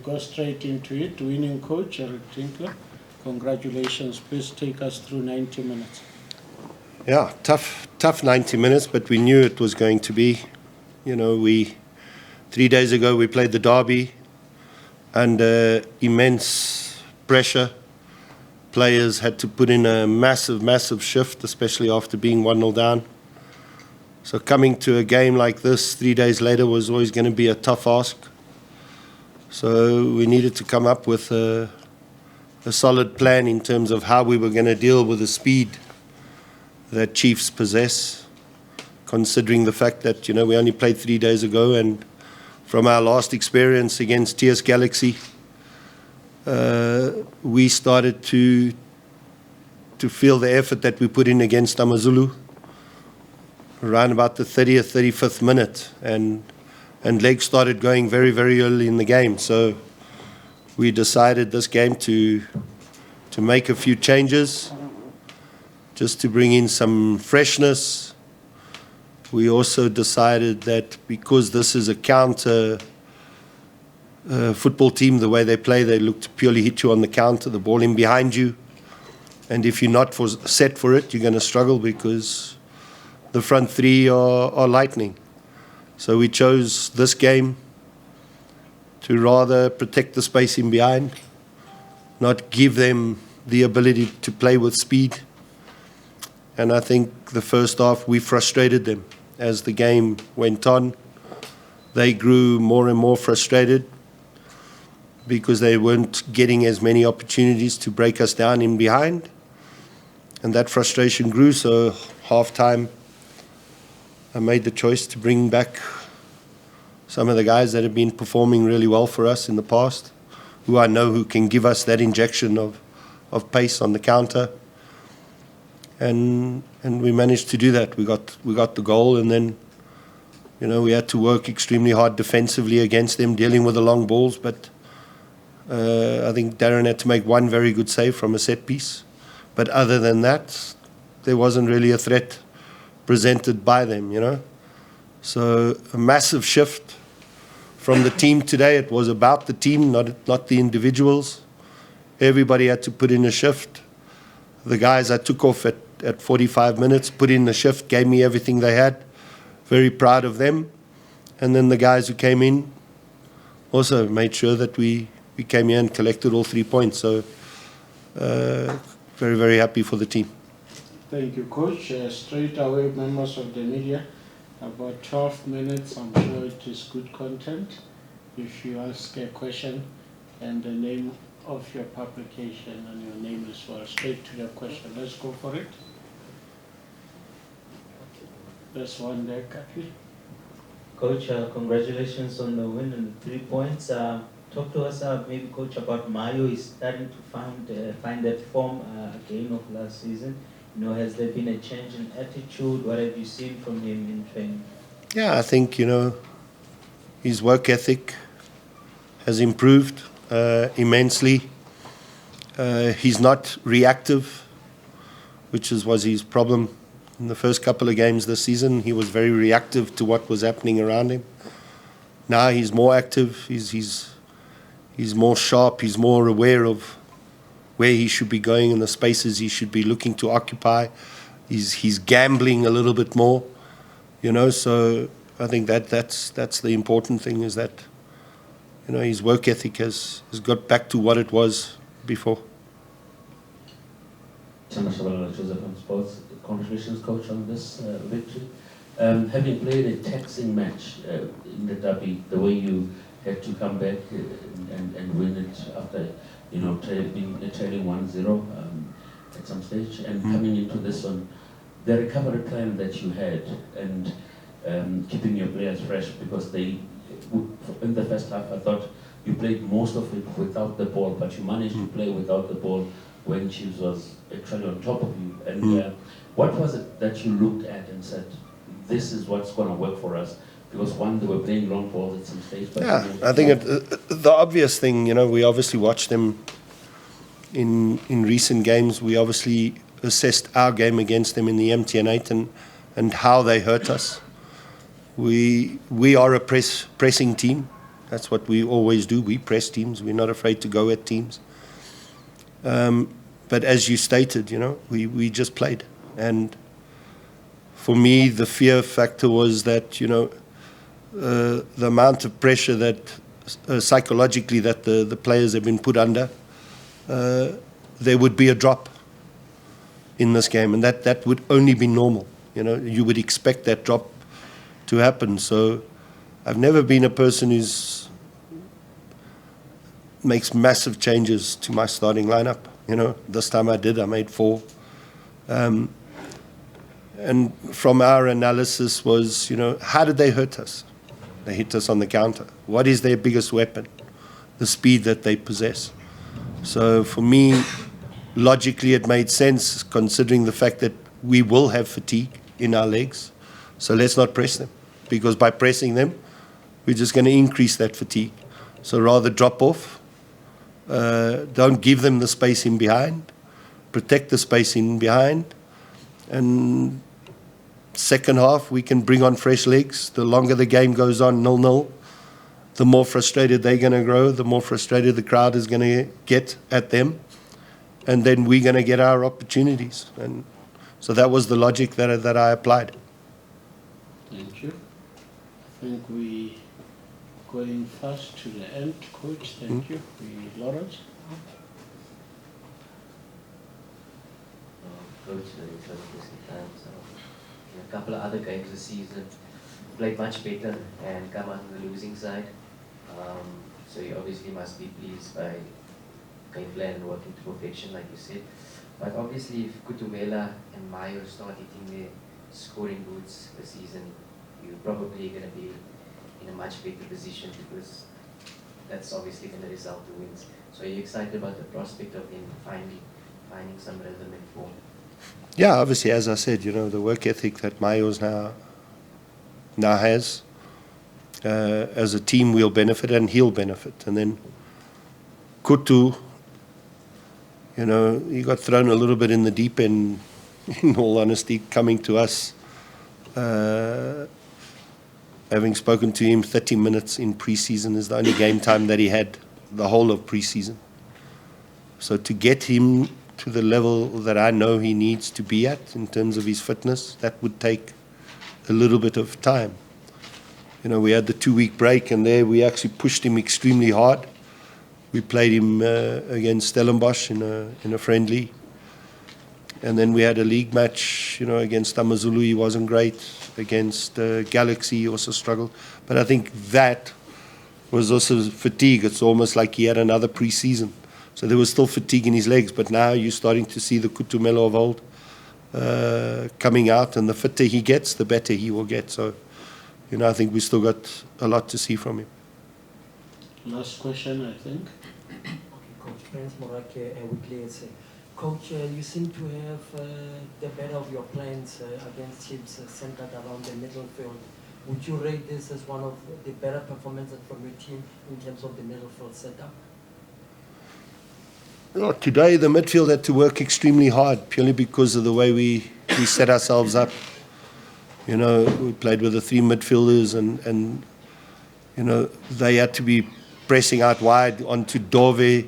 go straight into it. Winning coach, Eric Tinkler. Congratulations. Please take us through 90 minutes. Yeah, tough 90 minutes, but we knew it was going to be. 3 days ago we played the derby under immense pressure. Players had to put in a massive shift, especially after being 1-0 down. So coming to a game like this 3 days later was always going to be a tough ask. So we needed to come up with a solid plan in terms of how we were going to deal with the speed that Chiefs possess, considering the fact that, we only played 3 days ago, and from our last experience against TS Galaxy, we started to feel the effort that we put in against AmaZulu around about the 30th, 35th minute, and legs started going very, very early in the game. So we decided this game to make a few changes, just to bring in some freshness. We also decided that because this is a counter football team, the way they play, they look to purely hit you on the counter, the ball in behind you. And if you're not set for it, you're going to struggle because the front three are lightning. So we chose this game to rather protect the space in behind, not give them the ability to play with speed. And I think the first half we frustrated them. As the game went on, they grew more and more frustrated because they weren't getting as many opportunities to break us down in behind. And that frustration grew, so half-time I made the choice to bring back some of the guys that have been performing really well for us in the past, who I know who can give us that injection of pace on the counter. And we managed to do that. We got the goal, and then we had to work extremely hard defensively against them, dealing with the long balls. But I think Darren had to make one very good save from a set piece. But other than that, there wasn't really a threat presented by them. So a massive shift from the team today. It was about the team, not the individuals. Everybody had to put in a shift. The guys I took off at 45 minutes, put in the shift, gave me everything they had. Very proud of them. And then the guys who came in also made sure that we came here and collected all 3 points. So very, very happy for the team. Thank you, Coach. Straight away, members of the media, about 12 minutes. I'm sure it is good content. If you ask a question and the name of your publication and your name as well, straight to the question. Let's go for it. There's one there, Kathy. Coach, congratulations on the win and 3 points. Talk to us, maybe, Coach, about Mayo. He's starting to find that form again of last season. Has there been a change in attitude? What have you seen from him in training? Yeah, I think, his work ethic has improved immensely. He's not reactive, which was his problem. In the first couple of games this season, he was very reactive to what was happening around him. Now he's more active. He's more sharp. He's more aware of where he should be going and the spaces he should be looking to occupy. He's gambling a little bit more, So I think that's the important thing, is that his work ethic has got back to what it was before. Joseph from Sports. Congratulations, Coach, on this victory. Having played a taxing match in the derby, the way you had to come back and win it after trailing 1-0 at some stage, and coming into this one, the recovery plan that you had, and keeping your players fresh, because in the first half, I thought you played most of it without the ball, but you managed to play without the ball when Chiefs was actually on top of you. And what was it that you looked at and said, this is what's going to work for us? Because they were playing long balls at some stage. But I think the obvious thing, we obviously watched them in recent games. We obviously assessed our game against them in the MTN8 and how they hurt us. We are a pressing team. That's what we always do. We press teams. We're not afraid to go at teams. But as you stated, we just played. And for me, the fear factor was that, the amount of pressure that psychologically that the players have been put under, there would be a drop in this game. And that would only be normal. You would expect that drop to happen. So I've never been a person who's makes massive changes to my starting lineup. This time I did. I made 4. And from our analysis was, how did they hurt us? They hit us on the counter. What is their biggest weapon? The speed that they possess. So for me, logically it made sense considering the fact that we will have fatigue in our legs. So let's not press them, because by pressing them, we're just going to increase that fatigue. So rather drop off, don't give them the space in behind, protect the space in behind, and second half we can bring on fresh legs. The longer the game goes on 0-0, the more frustrated they're going to grow, the more frustrated the crowd is going to get at them, and then we're going to get our opportunities. And so that was the logic that I applied. Thank you. I think we going fast to the end, Coach. Thank you. Lawrence? Coach, it's a a couple of other games this season, played much better and come on the losing side. So you obviously must be pleased by game plan and working to perfection, like you said. But obviously, if Kutumela and Mayo start hitting their scoring boots this season, you're probably going to be in a much better position, because that's obviously going to result in wins. So are you excited about the prospect of them finding some rhythm and form? Yeah, obviously, as I said, the work ethic that Mayo's now has, as a team we'll benefit and he'll benefit. And then Kutu, he got thrown a little bit in the deep end, in all honesty, coming to us. Having spoken to him, 30 minutes in pre-season is the only game time that he had the whole of pre-season. So to get him to the level that I know he needs to be at in terms of his fitness, that would take a little bit of time. We had the 2-week break, and there we actually pushed him extremely hard. We played him against Stellenbosch in a friendly. And then we had a league match, against Amazulu. He wasn't great. Against Galaxy, he also struggled. But I think that was also fatigue. It's almost like he had another pre-season. So there was still fatigue in his legs. But now you're starting to see the Kutumelo of old coming out. And the fitter he gets, the better he will get. So, I think we still got a lot to see from him. Last question, I think. Okay, Coach Prince Morake, Weekly SA. Coach, you seem to have the better of your plans against teams centered around the middle field. Would you rate this as one of the better performances from your team in terms of the middle field setup? Today, the midfield had to work extremely hard, purely because of the way we set ourselves up. We played with the 3 midfielders, and they had to be pressing out wide onto Dove,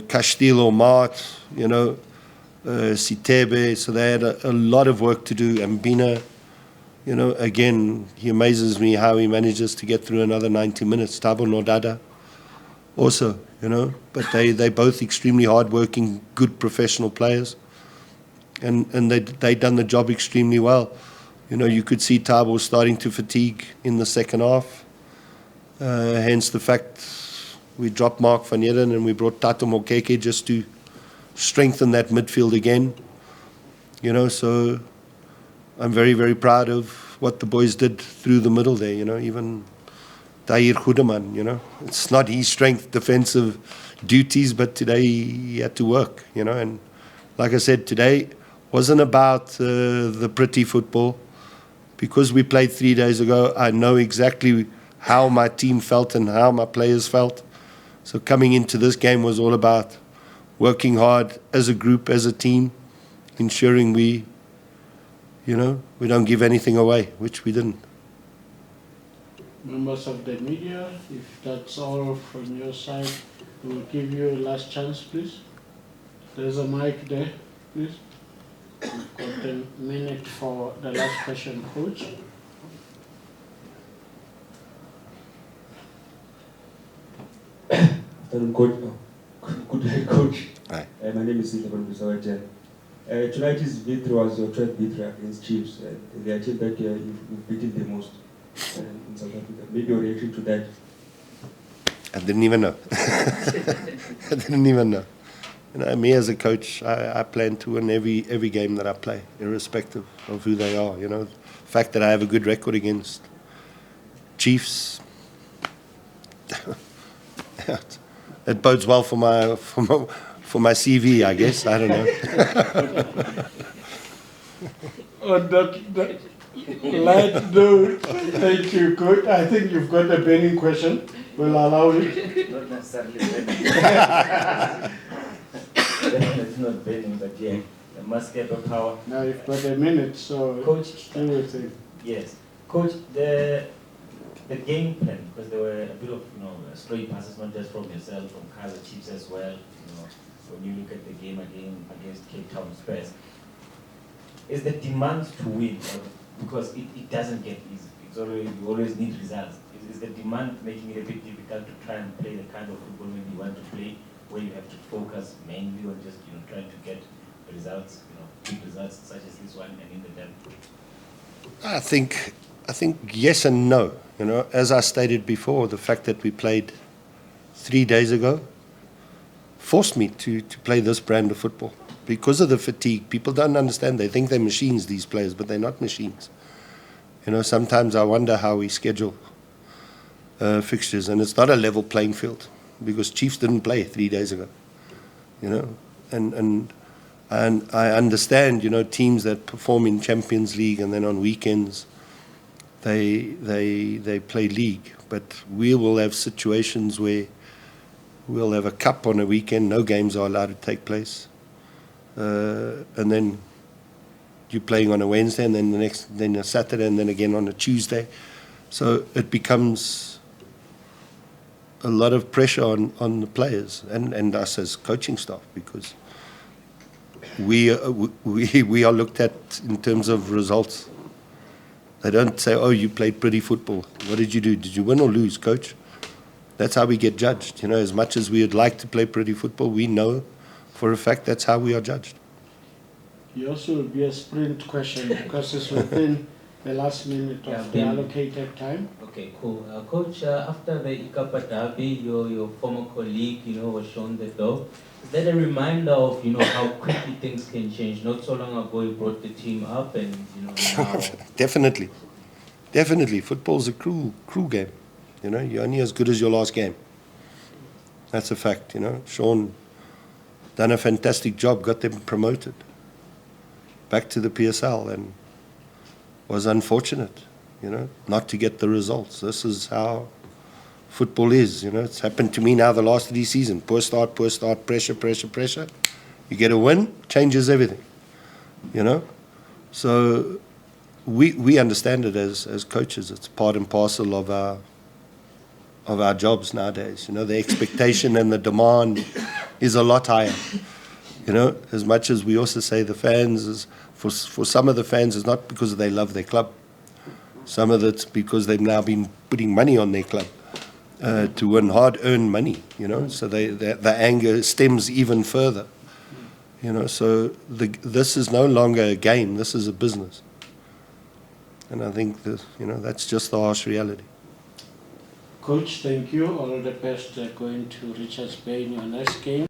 Castillo, Mart, Sitebe. So they had a lot of work to do. And Bina, again, he amazes me how he manages to get through another 90 minutes. Tabo Nodada also, but they both extremely hard-working, good professional players. And they done the job extremely well. You could see Tabo starting to fatigue in the second half. Hence the fact we dropped Mark van Eden and we brought Tato Mokeke just to strengthen that midfield again. So I'm very, very proud of what the boys did through the middle there, even Tahir Goedeman, It's not his strength defensive duties, but today he had to work, and like I said, today wasn't about the pretty football. Because we played 3 days ago, I know exactly how my team felt and how my players felt. So coming into this game was all about working hard as a group, as a team, ensuring we don't give anything away, which we didn't. Members of the media, if that's all from your side, we'll give you a last chance, please. There's a mic there, please. We've got a minute for the last question, Coach. Afternoon, Coach. Good day, Coach. Hi. My name is Sita from Bisawajan. Tonight's victory was your 12th victory against Chiefs. They achieved that you've beaten the most in South Africa. Maybe your reaction to that? I didn't even know. I didn't even know. You know, me as a coach, I plan to win every game that I play, irrespective of who they are. You know, the fact that I have a good record against Chiefs, it bodes well for my CV, I guess. I don't know. On that light note, thank you, Coach. I think you've got a burning question. We'll allow it. Not necessarily burning. It's not burning, but yeah, the musket of power. Now you've got a minute, so Coach, everything. yes. Coach, the game plan, because there were a bit of stray passes, not just from yourself, from Kaizer Chiefs as well. You know, when you look at the game against Cape Town Spurs, is the demand to win, because it doesn't get easy. It's always, you always need results. Is the demand making it a bit difficult to try and play the kind of football maybe you want to play, where you have to focus mainly on just trying to get results, good results such as this one and in the derby? I think yes and no. You know, as I stated before, the fact that we played 3 days ago forced me to play this brand of football because of the fatigue. People don't understand. They think they're machines, these players, but they're not machines. You know, sometimes I wonder how we schedule fixtures, and it's not a level playing field because Chiefs didn't play 3 days ago. You know, and I understand, teams that perform in Champions League and then on weekends they play league, but we will have situations where we'll have a cup on a weekend, no games are allowed to take place, and then you're playing on a Wednesday, and then a Saturday, and then again on a Tuesday. So it becomes a lot of pressure on the players and us as coaching staff, because we are looked at in terms of results. They don't say, "Oh, you played pretty football. What did you do? Did you win or lose, coach?" That's how we get judged. As much as we would like to play pretty football, we know for a fact that's how we are judged. You also will be a sprint question because it's within the last minute of the allocated time. Okay, cool. Coach, after the Ikapa Derby, your former colleague, was shown the door. Is that a reminder of, how quickly things can change? Not so long ago, you brought the team up, and now. Definitely. Football's a cruel game. You're only as good as your last game. That's a fact. Sean done a fantastic job, got them promoted back to the PSL, and was unfortunate, not to get the results. This is how football is, It's happened to me now the last 3 seasons. Poor start, pressure. You get a win, changes everything, So we understand it as coaches. It's part and parcel of our jobs nowadays. The expectation and the demand is a lot higher. As much as we also say the fans is, for some of the fans, it's not because they love their club. Some of it's because they've now been putting money on their club to win hard-earned money, So the anger stems even further, So this is no longer a game. This is a business. And I think that, that's just the harsh reality. Coach, thank you. All the best going to Richards Bay in your next game.